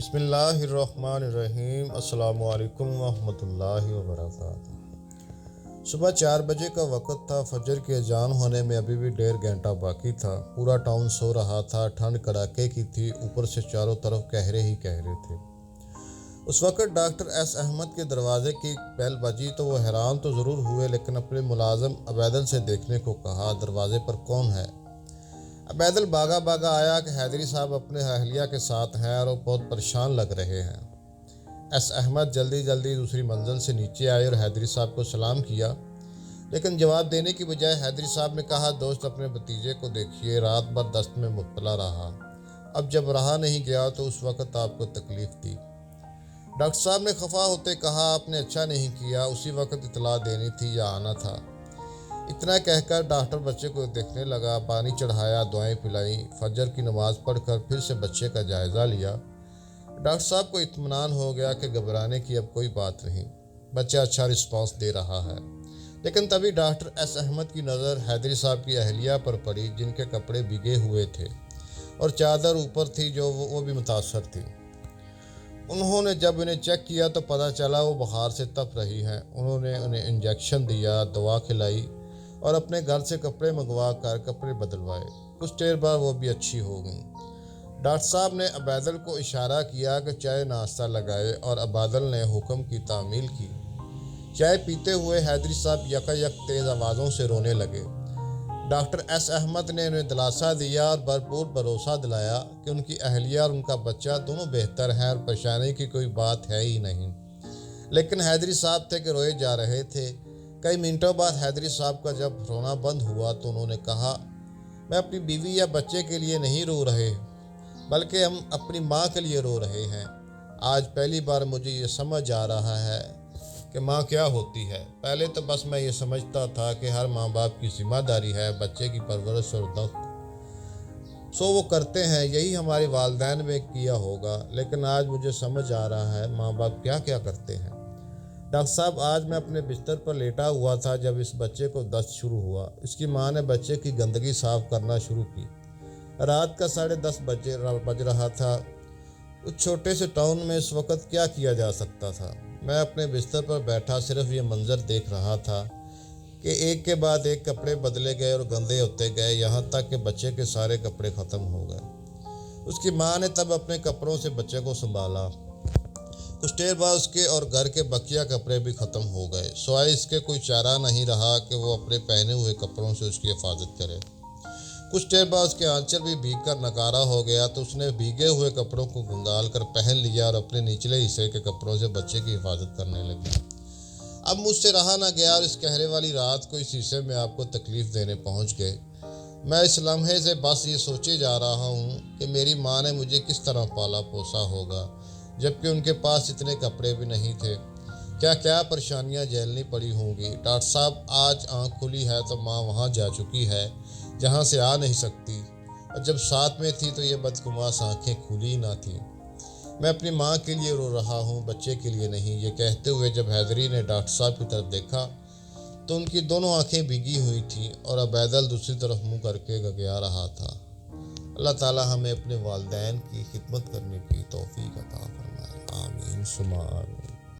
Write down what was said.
بسم اللہ الرحمن الرحیم۔ السلام علیکم ورحمۃ اللہ وبرکاتہ۔ صبح 4 بجے کا وقت تھا۔ فجر کی اذان ہونے میں ابھی بھی 1.5 گھنٹہ باقی تھا۔ پورا ٹاؤن سو رہا تھا۔ ٹھنڈ کڑاکے کی تھی، اوپر سے چاروں طرف کہرے ہی کہرے تھے۔ اس وقت ڈاکٹر ایس احمد کے دروازے کی بیل بجی تو وہ حیران تو ضرور ہوئے، لیکن اپنے ملازم عبیدل سے دیکھنے کو کہا، دروازے پر کون ہے؟ عبیدل بھاگا آیا کہ حیدری صاحب اپنے اہلیہ کے ساتھ ہیں اور وہ بہت پریشان لگ رہے ہیں۔ ایس احمد جلدی دوسری منزل سے نیچے آئے اور حیدری صاحب کو سلام کیا، لیکن جواب دینے کی بجائے حیدری صاحب نے کہا، دوست اپنے بھتیجے کو دیکھیے، رات بھر دست میں مبتلا رہا، اب جب رہا نہیں گیا تو اس وقت آپ کو تکلیف دی۔ ڈاکٹر صاحب نے خفا ہوتے کہا، آپ نے اچھا نہیں کیا، اسی وقت اطلاع دینی تھی یا آنا تھا۔ اتنا کہہ کر ڈاکٹر بچے کو دیکھنے لگا، پانی چڑھایا، دعائیں پلائیں، فجر کی نماز پڑھ کر پھر سے بچے کا جائزہ لیا۔ ڈاکٹر صاحب کو اطمینان ہو گیا کہ گھبرانے کی اب کوئی بات نہیں، بچہ اچھا رسپانس دے رہا ہے۔ لیکن تبھی ڈاکٹر ایس احمد کی نظر حیدری صاحب کی اہلیہ پر پڑی، جن کے کپڑے بھیگے ہوئے تھے اور چادر اوپر تھی جو وہ بھی متاثر تھی۔ انہوں نے جب انہیں چیک کیا تو پتہ چلا وہ بخار سے تپ رہی ہیں۔ انہوں نے انہیں انجیکشن دیا، دوا کھلائی اور اپنے گھر سے کپڑے منگوا کر کپڑے بدلوائے۔ کچھ دیر بعد وہ بھی اچھی ہو گئیں۔ ڈاکٹر صاحب نے عبیدل کو اشارہ کیا کہ چائے ناشتہ لگائے اور عبیدل نے حکم کی تعمیل کی۔ چائے پیتے ہوئے حیدری صاحب یکایک تیز آوازوں سے رونے لگے۔ ڈاکٹر ایس احمد نے انہیں دلاسا دیا اور بھرپور بھروسہ دلایا کہ ان کی اہلیہ اور ان کا بچہ دونوں بہتر ہیں اور پریشانی کی کوئی بات ہے ہی نہیں۔ لیکن حیدری صاحب تھے کہ روئے جا رہے تھے۔ کئی منٹوں بعد حیدری صاحب کا جب رونا بند ہوا تو انہوں نے کہا، میں اپنی بیوی یا بچے کے لیے نہیں رو رہے، بلکہ ہم اپنی ماں کے لیے رو رہے ہیں۔ آج پہلی بار مجھے یہ سمجھ آ رہا ہے کہ ماں کیا ہوتی ہے۔ پہلے تو بس میں یہ سمجھتا تھا کہ ہر ماں باپ کی ذمہ داری ہے بچے کی پرورش اور سو وہ کرتے ہیں، یہی ہمارے والدین میں کیا ہوگا، لیکن آج مجھے سمجھ آ رہا ہے ماں باپ کیا کرتے ہیں۔ ڈاکٹر صاحب، آج میں اپنے بستر پر لیٹا ہوا تھا جب اس بچے کو دست شروع ہوا۔ اس کی ماں نے بچے کی گندگی صاف کرنا شروع کی۔ رات کا 10:30 بج رہا تھا۔ اس چھوٹے سے ٹاؤن میں اس وقت کیا کیا جا سکتا تھا؟ میں اپنے بستر پر بیٹھا صرف یہ منظر دیکھ رہا تھا کہ ایک کے بعد ایک کپڑے بدلے گئے اور گندے ہوتے گئے، یہاں تک کہ بچے کے سارے کپڑے ختم ہو گئے۔ اس کی ماں نے تب اپنے کپڑوں سے بچے کو سنبھالا۔ کچھ دیر بعد اس کے اور گھر کے بقیہ کپڑے بھی ختم ہو گئے، سوائے اس کے کوئی چارہ نہیں رہا کہ وہ اپنے پہنے ہوئے کپڑوں سے اس کی حفاظت کرے۔ کچھ دیر بعد اس کے آنچل بھی بھیگ کر نکارا ہو گیا تو اس نے بھیگے ہوئے کپڑوں کو گنگال کر پہن لیا اور اپنے نچلے حصے کے کپڑوں سے بچے کی حفاظت کرنے لگی۔ اب مجھ سے رہا نہ گیا اور اس قہرے والی رات کو اس حصے میں آپ کو تکلیف دینے پہنچ گئے۔ میں اس لمحے سے بس یہ سوچے جا رہا ہوں کہ میری ماں نے مجھے کس طرح پالا پوسا ہوگا، جبکہ ان کے پاس اتنے کپڑے بھی نہیں تھے۔ کیا پریشانیاں جھیلنی پڑی ہوں گی۔ ڈاکٹر صاحب، آج آنکھ کھلی ہے تو ماں وہاں جا چکی ہے جہاں سے آ نہیں سکتی، اور جب ساتھ میں تھی تو یہ بدقماش آنکھیں کھلی نہ تھیں۔ میں اپنی ماں کے لیے رو رہا ہوں، بچے کے لیے نہیں۔ یہ کہتے ہوئے جب حیدری نے ڈاکٹر صاحب کی طرف دیکھا تو ان کی دونوں آنکھیں بھیگی ہوئی تھیں اور عبیدل دوسری طرف منہ کر کے گگیا رہا تھا۔ اللہ تعالی ہمیں اپنے والدین کی خدمت کرنے کی توفیق عطا فرمائے، آمین ثم آمین۔